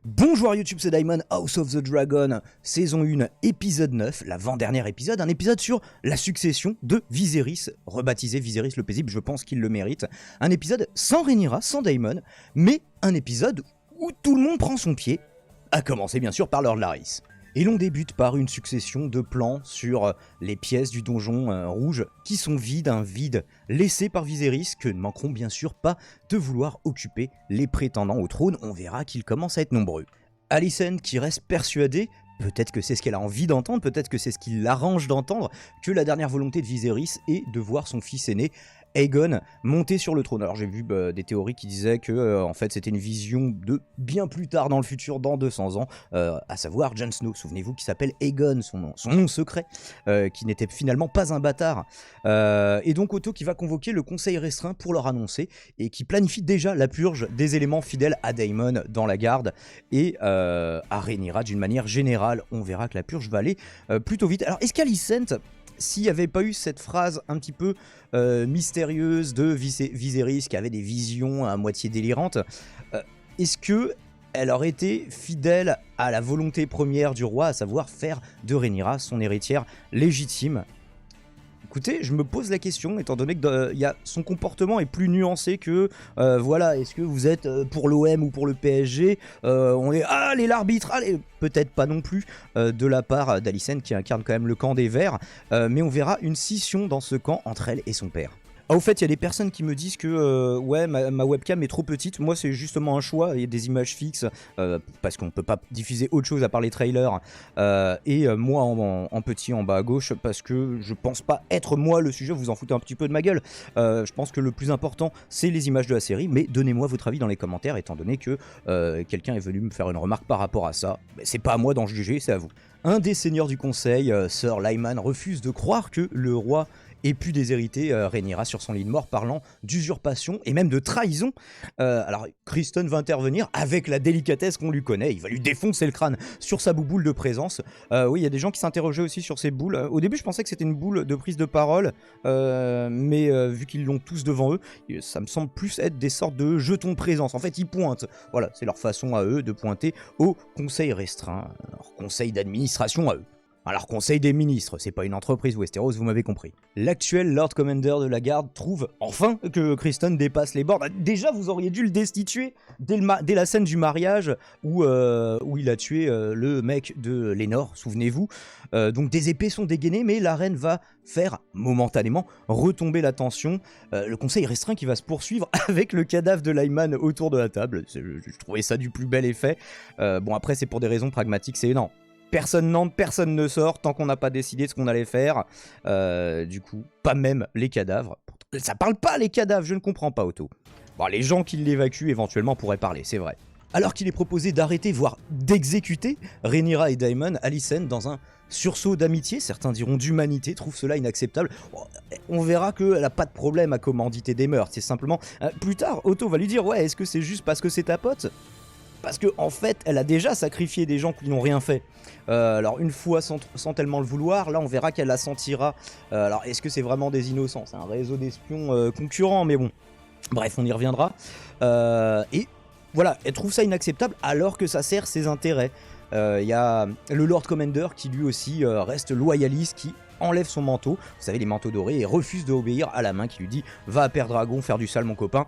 Bonjour YouTube, c'est Daimon, House of the Dragon, saison 1, épisode 9, l'avant-dernier épisode, un épisode sur la succession de Viserys, rebaptisé Viserys le Paisible, je pense qu'il le mérite. Un épisode sans Rhaenyra, sans Daemon, mais un épisode où tout le monde prend son pied, à commencer bien sûr par Lord Larys. Et l'on débute par une succession de plans sur les pièces du donjon rouge qui sont vides, un vide laissé par Viserys que ne manqueront bien sûr pas de vouloir occuper les prétendants au trône. On verra qu'ils commencent à être nombreux. Alicent qui reste persuadée, peut-être que c'est ce qu'elle a envie d'entendre, peut-être que c'est ce qui l'arrange d'entendre, que la dernière volonté de Viserys est de voir son fils aîné Aegon monter sur le trône. Alors j'ai vu des théories qui disaient que en fait c'était une vision de bien plus tard dans le futur, dans 200 ans, à savoir Jon Snow, souvenez-vous, qui s'appelle Aegon, son nom secret, qui n'était finalement pas un bâtard. Et donc Otto qui va convoquer le conseil restreint pour leur annoncer, et qui planifie déjà la purge des éléments fidèles à Daemon dans la garde, et à Rhaenyra d'une manière générale. On verra que la purge va aller plutôt vite. Alors est-ce qu'Alicent, s'il n'y avait pas eu cette phrase un petit peu mystérieuse de Viserys qui avait des visions à moitié délirantes, est-ce qu'elle aurait été fidèle à la volonté première du roi, à savoir faire de Rhaenyra son héritière légitime? Écoutez, je me pose la question, étant donné que son comportement est plus nuancé que voilà, est-ce que vous êtes pour l'OM ou pour le PSG, on est allez l'arbitre, allez, peut-être pas non plus de la part d'Alicent qui incarne quand même le camp des Verts, mais on verra une scission dans ce camp entre elle et son père. Ah, au fait, il y a des personnes qui me disent que ouais, ma webcam est trop petite. Moi, c'est justement un choix. Il y a des images fixes parce qu'on peut pas diffuser autre chose à part les trailers. Et moi, en petit en bas à gauche, parce que je pense pas être moi le sujet. Vous en foutez un petit peu de ma gueule. Je pense que le plus important, c'est les images de la série. Mais donnez-moi votre avis dans les commentaires, étant donné que quelqu'un est venu me faire une remarque par rapport à ça. C'est pas à moi d'en juger, c'est à vous. Un des seigneurs du conseil, Sir Lyman, refuse de croire que le roi ait pu déshériter Rhaenyra sur son lit de mort, parlant d'usurpation et même de trahison. Alors Criston va intervenir avec la délicatesse qu'on lui connaît, il va lui défoncer le crâne sur sa bouboule de présence. Oui, il y a des gens qui s'interrogeaient aussi sur ces boules. Au début je pensais que c'était une boule de prise de parole, mais vu qu'ils l'ont tous devant eux, ça me semble plus être des sortes de jetons de présence. En fait ils pointent, voilà, c'est leur façon à eux de pointer au conseil restreint, leur conseil d'administration à eux. Alors conseil des ministres, c'est pas une entreprise Westeros, vous m'avez compris. L'actuel Lord Commander de la garde trouve enfin que Criston dépasse les bornes. Déjà vous auriez dû le destituer dès la scène du mariage où il a tué le mec de Lénore, souvenez-vous. Donc des épées sont dégainées, mais la reine va faire momentanément retomber la tension. Le conseil restreint qui va se poursuivre avec le cadavre de Lyman autour de la table. Je trouvais ça du plus bel effet. Bon après c'est pour des raisons pragmatiques, c'est énorme. Personne n'entre, personne ne sort tant qu'on n'a pas décidé ce qu'on allait faire. Du coup, pas même les cadavres. Ça parle pas les cadavres, je ne comprends pas Otto. Bon, les gens qui l'évacuent éventuellement pourraient parler, c'est vrai. Alors qu'il est proposé d'arrêter, voire d'exécuter Rhaenyra et Daemon, Alicent, dans un sursaut d'amitié, certains diront d'humanité, trouve cela inacceptable. On verra qu'elle n'a pas de problème à commanditer des meurtres, c'est simplement... plus tard, Otto va lui dire, ouais, est-ce que c'est juste parce que c'est ta pote ? Parce que en fait, elle a déjà sacrifié des gens qui n'ont rien fait. Alors une fois sans tellement le vouloir, là on verra qu'elle la sentira. Alors est-ce que c'est vraiment des innocents? C'est un réseau d'espions concurrents, mais bon. Bref, on y reviendra. Et voilà, elle trouve ça inacceptable alors que ça sert ses intérêts. Il y a le Lord Commander qui lui aussi reste loyaliste, qui enlève son manteau, vous savez les manteaux dorés, et refuse d'obéir à la main qui lui dit « Va à Père Dragon faire du sale mon copain ».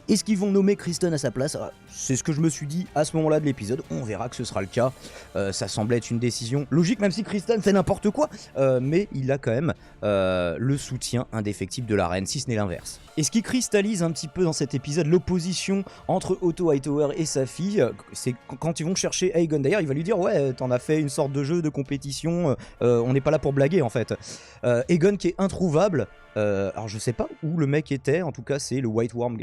Est-ce qu'ils vont nommer Criston à sa place? C'est ce que je me suis dit à ce moment-là de l'épisode, on verra que ce sera le cas. Ça semblait être une décision logique, même si Criston fait n'importe quoi, mais il a quand même le soutien indéfectible de la reine, si ce n'est l'inverse. Et ce qui cristallise un petit peu dans cet épisode l'opposition entre Otto Hightower et sa fille, c'est quand ils vont chercher Aegon. D'ailleurs, il va lui dire « Ouais, t'en as fait une sorte de jeu de compétition, on n'est pas là pour blaguer en fait. » Aegon qui est introuvable. Alors je sais pas où le mec était, en tout cas c'est le White Worm,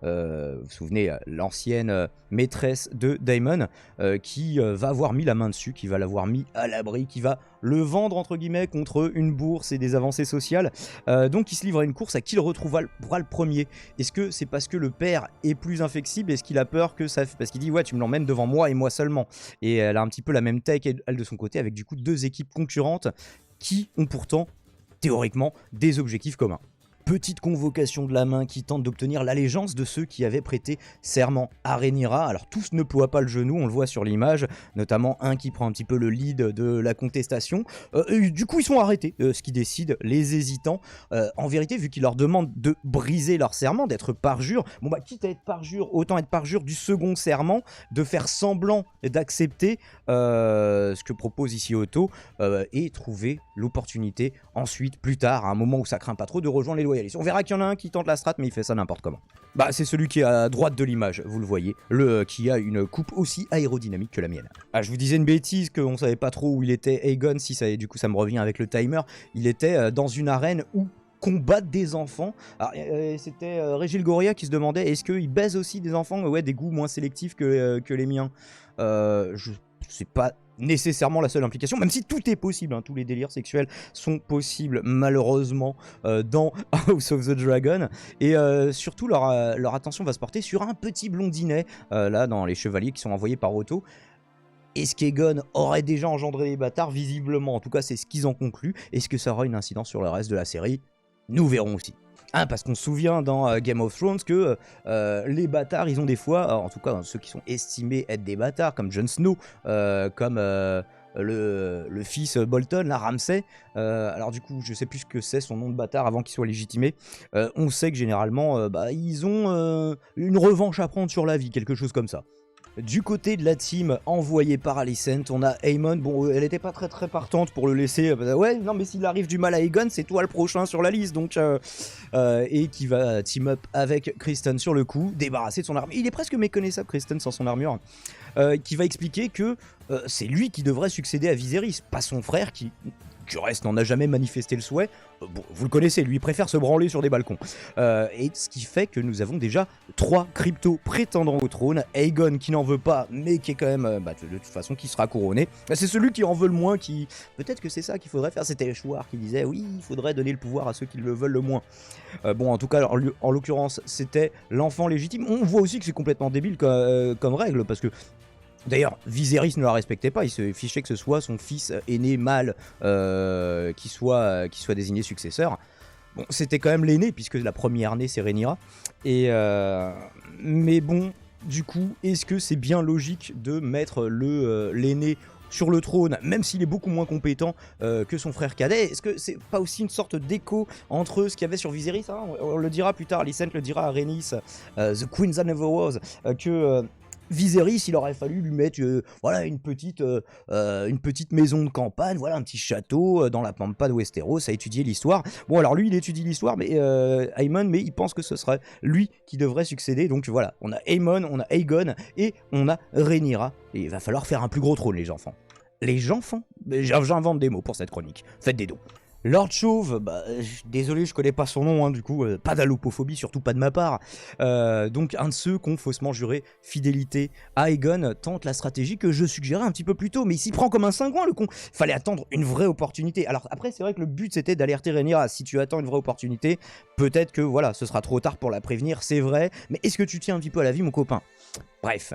vous vous souvenez, l'ancienne maîtresse de Daemon, qui va avoir mis la main dessus, qui va l'avoir mis à l'abri, qui va le vendre entre guillemets contre une bourse et des avancées sociales. Donc il se livre à une course à qui le retrouvera le premier. Est-ce que c'est parce que le père est plus inflexible? Est-ce qu'il a peur que ça... Parce qu'il dit ouais tu me l'emmènes devant moi et moi seulement. Et elle a un petit peu la même taille qu'elle de son côté, avec du coup deux équipes concurrentes qui ont pourtant théoriquement des objectifs communs. petite convocation de la main qui tente d'obtenir l'allégeance de ceux qui avaient prêté serment à Rhaenyra. Alors tous ne ploient pas le genou, on le voit sur l'image, notamment un qui prend un petit peu le lead de la contestation. Du coup ils sont arrêtés, ce qui décide les hésitants. En vérité, vu qu'ils leur demandent de briser leur serment, d'être parjure, bon bah quitte à être parjure, autant être parjure du second serment, de faire semblant d'accepter ce que propose ici Otto, et trouver l'opportunité ensuite, plus tard, à un moment où ça craint pas trop, de rejoindre les loyalistes. On verra qu'il y en a un qui tente la strat, mais il fait ça n'importe comment. Bah c'est celui qui est à droite de l'image, vous le voyez, qui a une coupe aussi aérodynamique que la mienne. Ah, je vous disais une bêtise, qu'on savait pas trop où il était Aegon, si ça, du coup ça me revient avec le timer. Il était dans une arène où combattent des enfants. C'était Régil Goria qui se demandait est-ce qu'il baise aussi des enfants, ouais, des goûts moins sélectifs que les miens. C'est pas nécessairement la seule implication, même si tout est possible, hein, tous les délires sexuels sont possibles malheureusement dans House of the Dragon, et surtout leur attention va se porter sur un petit blondinet, là dans les chevaliers qui sont envoyés par Otto. Est-ce qu'Aegon aurait déjà engendré des bâtards? Visiblement, en tout cas c'est ce qu'ils en concluent. Est-ce que ça aura une incidence sur le reste de la série? Nous verrons aussi. Ah, parce qu'on se souvient dans Game of Thrones que les bâtards, ils ont des fois, en tout cas ceux qui sont estimés être des bâtards, comme Jon Snow, comme le fils Bolton, là, Ramsay. Alors du coup, je sais plus ce que c'est son nom de bâtard avant qu'il soit légitimé. On sait que généralement, ils ont une revanche à prendre sur la vie, quelque chose comme ça. Du côté de la team envoyée par Alicent, on a Aemon. Bon, elle était pas très partante pour le laisser. Ouais, non, mais s'il arrive du mal à Aegon, c'est toi le prochain sur la liste. Donc, et qui va team up avec Criston sur le coup, débarrassé de son armure. Il est presque méconnaissable, Criston, sans son armure. Qui va expliquer que c'est lui qui devrait succéder à Viserys, pas son frère qui du reste n'en a jamais manifesté le souhait. Bon, vous le connaissez, lui préfère se branler sur des balcons. Et ce qui fait que nous avons déjà 3 cryptos prétendants au trône. Aegon qui n'en veut pas, mais qui est quand même, de toute façon, qui sera couronné. C'est celui qui en veut le moins, qui... Peut-être que c'est ça qu'il faudrait faire. C'était Chouard qui disait, oui, il faudrait donner le pouvoir à ceux qui le veulent le moins. Bon, en tout cas, en l'occurrence, c'était l'enfant légitime. On voit aussi que c'est complètement débile comme règle, parce que d'ailleurs, Viserys ne la respectait pas, il se fichait que ce soit son fils aîné mâle qui soit désigné successeur. Bon, c'était quand même l'aîné, puisque la première née c'est Rhaenyra. Mais bon, du coup, est-ce que c'est bien logique de mettre l'aîné sur le trône, même s'il est beaucoup moins compétent que son frère cadet? Est-ce que c'est pas aussi une sorte d'écho entre ce qu'il y avait sur Viserys, hein, on le dira plus tard, Alicent le dira à Rhaenys, The Queen That Never Was, que... Viserys, il aurait fallu lui mettre voilà, une petite maison de campagne, voilà, un petit château dans la pampa de Westeros à étudier l'histoire. Bon, alors lui, il étudie l'histoire, mais Aemon, mais il pense que ce serait lui qui devrait succéder. Donc voilà, on a Aemon, on a Aegon et on a Rhaenyra. Et il va falloir faire un plus gros trône, les enfants. Les enfants? J'invente des mots pour cette chronique. Faites des dons. Lord Chauve, désolé, je connais pas son nom, hein, du coup, pas d'allopophobie, surtout pas de ma part. Donc, un de ceux qui ont faussement juré fidélité à Aegon tente la stratégie que je suggérais un petit peu plus tôt, mais il s'y prend comme un cingouin, le con. Fallait attendre une vraie opportunité. Alors, après, c'est vrai que le but c'était d'alerter Rhaenyra. Si tu attends une vraie opportunité, peut-être que voilà, ce sera trop tard pour la prévenir, c'est vrai, mais est-ce que tu tiens un petit peu à la vie, mon copain? Bref,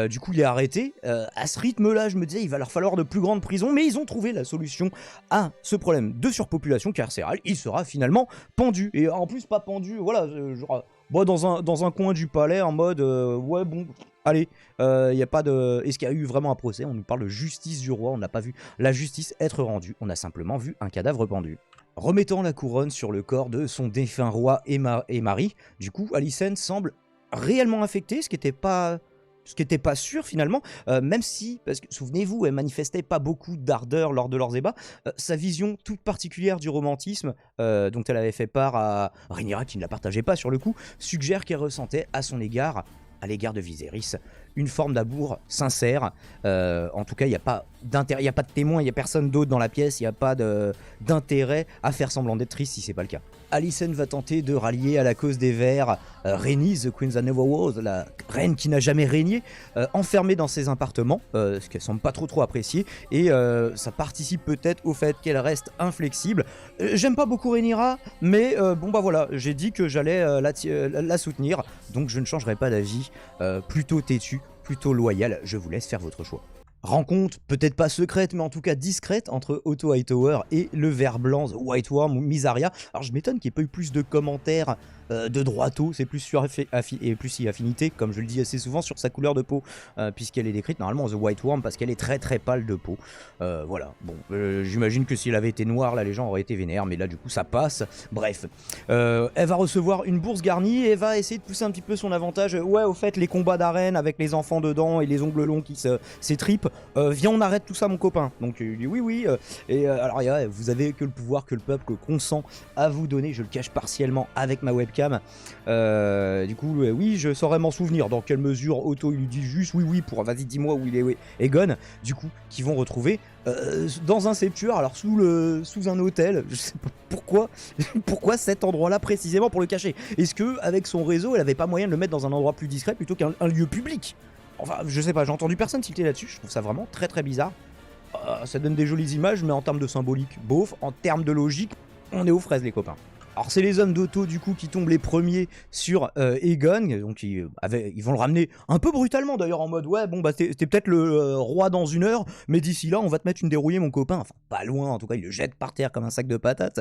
du coup il est arrêté. À ce rythme-là, je me disais, il va leur falloir de plus grandes prisons, mais ils ont trouvé la solution à ce problème de surpopulation carcérale. Il sera finalement pendu, et en plus pas pendu, voilà, genre dans un coin du palais en mode, ouais bon, allez, y a pas de... Est-ce qu'il y a eu vraiment un procès? On nous parle de justice du roi, on n'a pas vu la justice être rendue, on a simplement vu un cadavre pendu. Remettant la couronne sur le corps de son défunt roi et mari, du coup Alicent semble réellement affectée, ce qui n'était pas sûr finalement, même si, parce que souvenez-vous, elle manifestait pas beaucoup d'ardeur lors de leurs ébats, sa vision toute particulière du romantisme, dont elle avait fait part à Rhaenyra, qui ne la partageait pas sur le coup, suggère qu'elle ressentait à l'égard de Viserys, une forme d'amour sincère. En tout cas, il n'y a pas d'intérêt, il n'y a pas de témoin, il n'y a personne d'autre dans la pièce, il n'y a pas d'intérêt à faire semblant d'être triste si c'est pas le cas. Alicent va tenter de rallier à la cause des Verts Rhaenys, The Queen That Never Was, la reine qui n'a jamais régné, enfermée dans ses appartements, ce qu'elle semble pas trop apprécier, et ça participe peut-être au fait qu'elle reste inflexible. J'aime pas beaucoup Rhaenyra, mais bon bah voilà, j'ai dit que j'allais la soutenir, donc je ne changerai pas d'avis, plutôt têtu, plutôt loyal, je vous laisse faire votre choix. rencontre peut-être pas secrète, mais en tout cas discrète entre Otto Hightower et le ver blanc, The White Worm ou Mysaria. Alors je m'étonne qu'il n'y ait pas eu plus de commentaires de droito, c'est plus sur et plus si affinité, comme je le dis assez souvent, sur sa couleur de peau, puisqu'elle est décrite normalement The White Worm parce qu'elle est très très pâle de peau. Voilà, bon, j'imagine que si elle avait été noire, là les gens auraient été vénères, mais là du coup ça passe. Bref, elle va recevoir une bourse garnie et va essayer de pousser un petit peu son avantage. Ouais, au fait, les combats d'arène avec les enfants dedans et les ongles longs qui s'étripent, viens, on arrête tout ça, mon copain. Donc il dit oui, alors vous avez que le pouvoir que le peuple consent à vous donner. Je le cache partiellement avec ma webcam. Du coup, oui, je saurais m'en souvenir. Dans quelle mesure Otto il lui dit juste oui, pour vas-y, dis-moi où il est Aegon. Du coup, qui vont retrouver dans un septueur, alors sous un hôtel. Je sais pas pourquoi cet endroit-là précisément pour le cacher. Est-ce que avec son réseau, elle avait pas moyen de le mettre dans un endroit plus discret plutôt qu'un lieu public? Enfin, je sais pas, j'ai entendu personne tilter là-dessus. Je trouve ça vraiment très très bizarre. Ça donne des jolies images, mais en termes de symbolique, beauf. En termes de logique, on est aux fraises, les copains. Alors c'est les hommes d'Otto du coup qui tombent les premiers sur Aegon, donc ils vont le ramener un peu brutalement d'ailleurs, en mode ouais bon bah t'es peut-être le roi dans 1 heure, mais d'ici là on va te mettre une dérouillée mon copain, enfin pas loin, en tout cas il le jette par terre comme un sac de patates,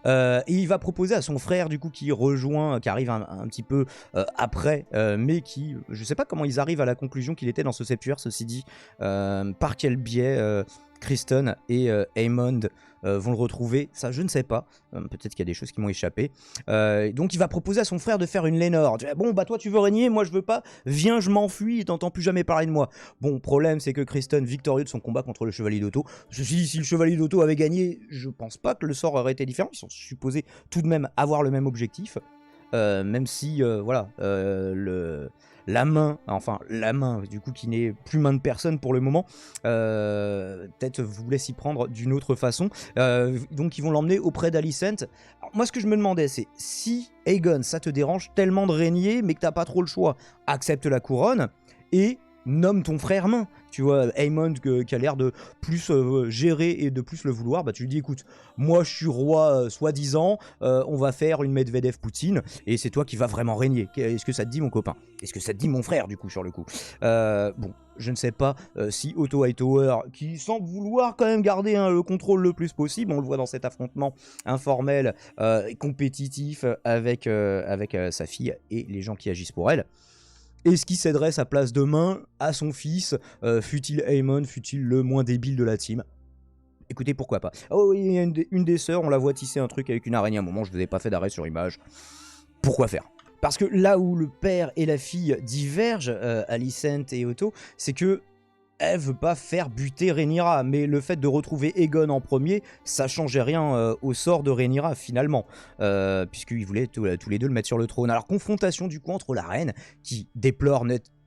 et il va proposer à son frère du coup qui arrive un petit peu après, mais qui, je sais pas comment ils arrivent à la conclusion qu'il était dans ce septuaire, ceci dit, par quel biais Criston et Aemond vont le retrouver, ça je ne sais pas, peut-être qu'il y a des choses qui m'ont échappé. Donc il va proposer à son frère de faire une Lénore. Bon bah toi tu veux régner, moi je veux pas, viens je m'enfuis et t'entends plus jamais parler de moi. Bon, problème c'est que Criston, victorieux de son combat contre le chevalier d'Otto, si le chevalier d'Otto avait gagné, je pense pas que le sort aurait été différent, ils sont supposés tout de même avoir le même objectif. Même si voilà, la main du coup qui n'est plus main de personne pour le moment, peut-être voulait s'y prendre d'une autre façon, donc ils vont l'emmener auprès d'Alicent. Alors, moi ce que je me demandais c'est, si Aegon ça te dérange tellement de régner mais que t'as pas trop le choix, accepte la couronne et nomme ton frère main, tu vois, Aemond qui a l'air de plus gérer et de plus le vouloir, bah tu lui dis écoute, moi je suis roi soi-disant, on va faire une Medvedev Poutine et c'est toi qui vas vraiment régner. Est-ce que ça te dit mon copain? Est-ce que ça te dit mon frère du coup sur le coup? Bon, je ne sais pas si Otto Hightower, qui semble vouloir quand même garder le contrôle le plus possible, on le voit dans cet affrontement informel et compétitif avec sa fille et les gens qui agissent pour elle. Est-ce qu'il céderait sa place de main à son fils, fût-il Aemon, fût-il le moins débile de la team? Écoutez, pourquoi pas. Oh oui, il y a une des sœurs, on la voit tisser un truc avec une araignée à un moment, je vous ai pas fait d'arrêt sur image. Pourquoi faire? Parce que là où le père et la fille divergent, Alicent et Otto, c'est que elle veut pas faire buter Rhaenyra, mais le fait de retrouver Aegon en premier, ça changeait rien au sort de Rhaenyra finalement, puisqu'ils voulaient tous les deux le mettre sur le trône. Alors confrontation du coup entre la reine, qui déplore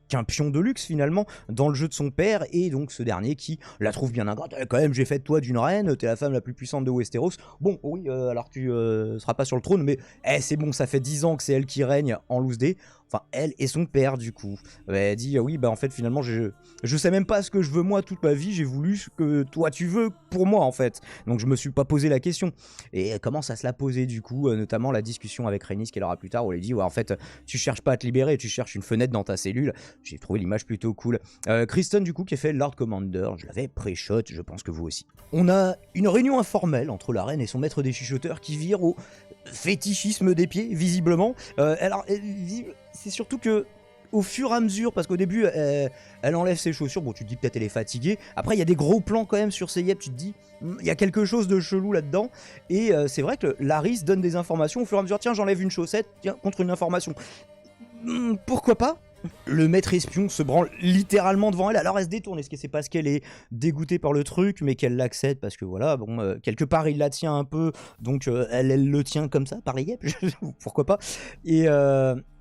qu'un pion de luxe finalement dans le jeu de son père, et donc ce dernier qui la trouve bien ingrate. Quand même, j'ai fait de toi d'une reine, t'es la femme la plus puissante de Westeros. Bon oui, alors tu seras pas sur le trône, mais c'est bon, ça fait 10 ans que c'est elle qui règne en loose day. Enfin, elle et son père, du coup. Elle dit, oui, bah en fait, finalement, je sais même pas ce que je veux moi toute ma vie, j'ai voulu ce que toi tu veux pour moi, en fait. Donc je me suis pas posé la question. Et elle commence à se la poser, du coup, notamment la discussion avec Rhaenys qu'elle aura plus tard, où elle dit, ouais, en fait, tu cherches pas à te libérer, tu cherches une fenêtre dans ta cellule. J'ai trouvé l'image plutôt cool. Criston, du coup, qui est fait Lord Commander, je l'avais pré-shot, je pense que vous aussi. On a une réunion informelle entre la reine et son maître des chuchoteurs qui vire au fétichisme des pieds, visiblement. Alors, c'est surtout que au fur et à mesure, parce qu'au début elle enlève ses chaussures, bon tu te dis peut-être elle est fatiguée, après il y a des gros plans quand même sur ses yeux, tu te dis il y a quelque chose de chelou là-dedans, et c'est vrai que Larys donne des informations au fur et à mesure, tiens j'enlève une chaussette, tiens contre une information, pourquoi pas. Le maître espion se branle littéralement devant elle, alors elle se détourne. Est-ce que c'est parce qu'elle est dégoûtée par le truc, mais qu'elle l'accepte parce que voilà, bon, quelque part il la tient un peu, donc elle le tient comme ça, par les guêpes, pourquoi pas.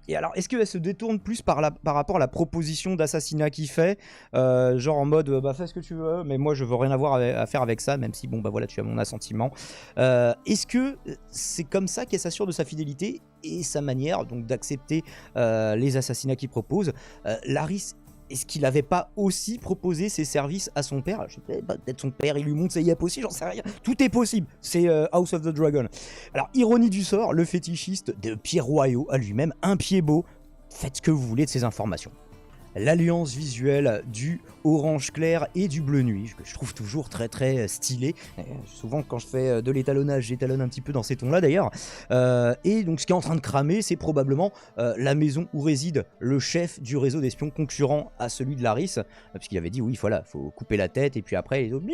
Et alors, est-ce qu'elle se détourne plus par rapport à la proposition d'assassinat qu'il fait, genre en mode, bah fais ce que tu veux, mais moi je veux rien avoir à faire avec ça, même si bon bah voilà tu as mon assentiment. Est-ce que c'est comme ça qu'elle s'assure de sa fidélité et sa manière donc d'accepter les assassinats qu'il propose? Larys, est-ce qu'il n'avait pas aussi proposé ses services à son père? Je sais pas, peut-être son père, il lui montre ses yep aussi, j'en sais rien. Tout est possible, c'est House of the Dragon. Alors, ironie du sort, le fétichiste de pieds royaux a lui-même un pied beau. Faites ce que vous voulez de ces informations. l'alliance visuelle du orange clair et du bleu nuit, que je trouve toujours très très stylé. Souvent quand je fais de l'étalonnage, j'étalonne un petit peu dans ces tons là d'ailleurs. Et donc ce qui est en train de cramer, c'est probablement la maison où réside le chef du réseau d'espions concurrent à celui de Laris, puisqu'il avait dit oui voilà, faut couper la tête et puis après les autres...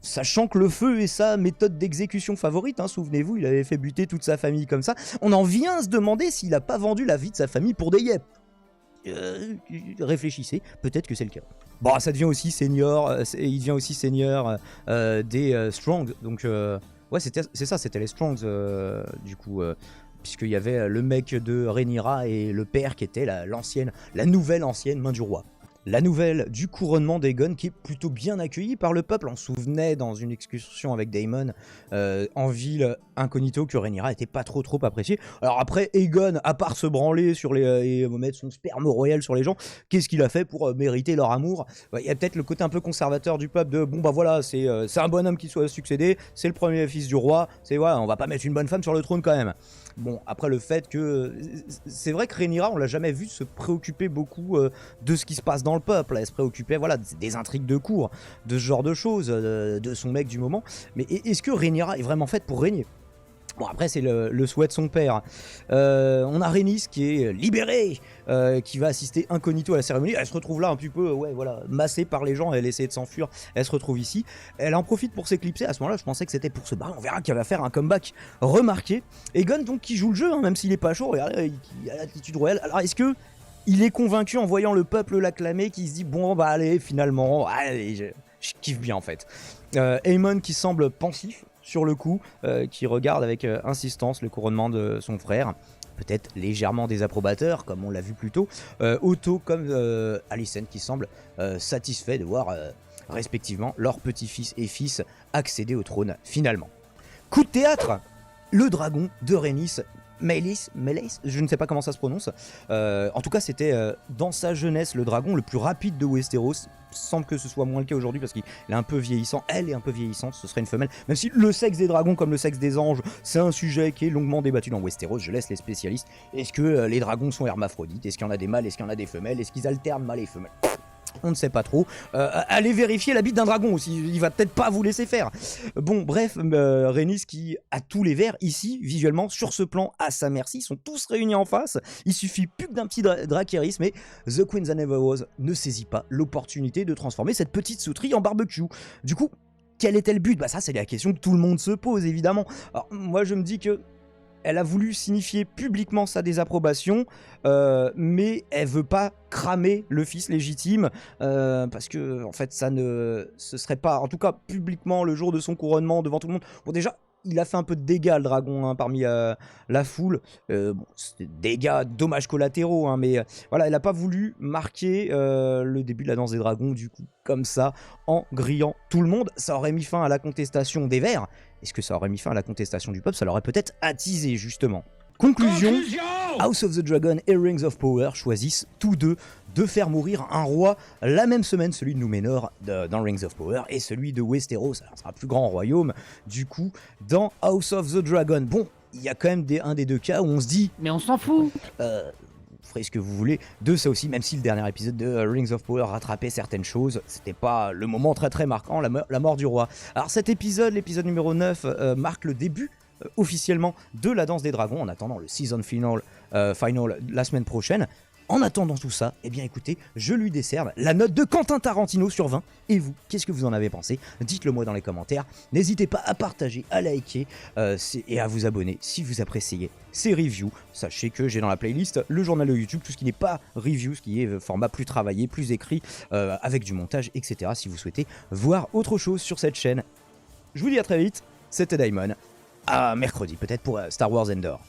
Sachant que le feu est sa méthode d'exécution favorite, hein, souvenez-vous, il avait fait buter toute sa famille comme ça. On en vient à se demander s'il a pas vendu la vie de sa famille pour des yep. Réfléchissez, peut-être que c'est le cas. Bon, ça devient aussi seigneur, il devient aussi seigneur des Strongs, donc ouais, c'est ça, c'était les Strongs du coup. Puisqu'il y avait le mec de Rhaenyra et le père qui était la nouvelle ancienne main du roi. La nouvelle du couronnement d'Aegon qui est plutôt bien accueillie par le peuple. On se souvenait dans une excursion avec Daemon en ville incognito que Rhaenyra était pas trop appréciée. Alors après, Aegon, à part se branler sur et mettre son sperme royal sur les gens, qu'est-ce qu'il a fait pour mériter leur amour? Il y a peut-être le côté un peu conservateur du peuple de bon bah voilà, c'est un bonhomme qui soit succédé, c'est le premier fils du roi, c'est voilà, on va pas mettre une bonne femme sur le trône quand même. Bon, après le fait que... C'est vrai que Rhaenyra, on l'a jamais vu se préoccuper beaucoup de ce qui se passe dans le peuple. Elle se préoccupait voilà, des intrigues de cour, de ce genre de choses, de son mec du moment. Mais est-ce que Rhaenyra est vraiment faite pour régner? Bon, après, c'est le souhait de son père. On a Rhaenys qui est libérée, qui va assister incognito à la cérémonie. Elle se retrouve là un petit peu, ouais, voilà, massée par les gens. Elle essaie de s'enfuir. Elle se retrouve ici. Elle en profite pour s'éclipser. À ce moment-là, je pensais que c'était pour se barrer. On verra qu'elle va faire un comeback remarqué. Aegon, donc, qui joue le jeu, hein, même s'il est pas chaud. Regardez, il a l'attitude royale. Alors, est-ce que il est convaincu en voyant le peuple l'acclamer, qui se dit bon, bah allez, finalement, allez, je kiffe bien en fait. Aemon qui semble pensif sur le coup, qui regarde avec insistance le couronnement de son frère, peut-être légèrement désapprobateur comme on l'a vu plus tôt, Otto comme Alicent qui semble satisfait de voir respectivement leur petit-fils et fils accéder au trône finalement. Coup de théâtre, le dragon de Rhaenys, Meleys, je ne sais pas comment ça se prononce. En tout cas, c'était dans sa jeunesse le dragon le plus rapide de Westeros. Semble que ce soit moins le cas aujourd'hui parce qu'il est un peu vieillissant. Elle est un peu vieillissante, ce serait une femelle. Même si le sexe des dragons comme le sexe des anges, c'est un sujet qui est longuement débattu dans Westeros. Je laisse les spécialistes. Est-ce que les dragons sont hermaphrodites? Est-ce qu'il y en a des mâles? Est-ce qu'il y en a des femelles? Est-ce qu'ils alternent mâles et femelles? On ne sait pas trop. Allez vérifier la bite d'un dragon aussi. Il va peut-être pas vous laisser faire. Bon, bref, Rhaenys qui a tous les verts ici, visuellement, sur ce plan, à sa merci. Ils sont tous réunis en face. Il suffit plus que d'un petit Dracarys, mais The Queen That Never Was ne saisit pas l'opportunité de transformer cette petite sauterie en barbecue. Du coup, quel était le but? Bah ça, c'est la question que tout le monde se pose, évidemment. Alors, moi, je me dis que elle a voulu signifier publiquement sa désapprobation, mais elle veut pas cramer le fils légitime, parce que en fait ce serait pas, en tout cas publiquement le jour de son couronnement devant tout le monde. Bon déjà, il a fait un peu de dégâts le dragon hein, parmi la foule, bon, c'était dégâts, dommages collatéraux, hein, mais voilà, elle a pas voulu marquer le début de la danse des dragons du coup comme ça, en grillant tout le monde. Ça aurait mis fin à la contestation des Verts. Est-ce que ça aurait mis fin à la contestation du peuple? Ça l'aurait peut-être attisé justement. Conclusion, House of the Dragon et Rings of Power choisissent tous deux de faire mourir un roi la même semaine, celui de Númenor dans Rings of Power et celui de Westeros, alors sera un plus grand royaume du coup dans House of the Dragon. Bon, il y a quand même un des deux cas où on se dit mais on s'en fout, vous ferez ce que vous voulez de ça aussi, même si le dernier épisode de Rings of Power rattrapait certaines choses, c'était pas le moment très marquant, la mort du roi. Alors cet épisode, l'épisode numéro 9, marque le début officiellement de la danse des dragons, en attendant le season final la semaine prochaine. En attendant tout ça, eh bien écoutez, je lui décerne la note de Quentin Tarantino sur 20. Et vous, qu'est-ce que vous en avez pensé? Dites-le moi dans les commentaires. N'hésitez pas à partager, à liker et à vous abonner si vous appréciez ces reviews. Sachez que j'ai dans la playlist le journal de YouTube, tout ce qui n'est pas review, ce qui est format plus travaillé, plus écrit, avec du montage, etc. Si vous souhaitez voir autre chose sur cette chaîne. Je vous dis à très vite, c'était Daemon. À mercredi peut-être pour Star Wars Endor.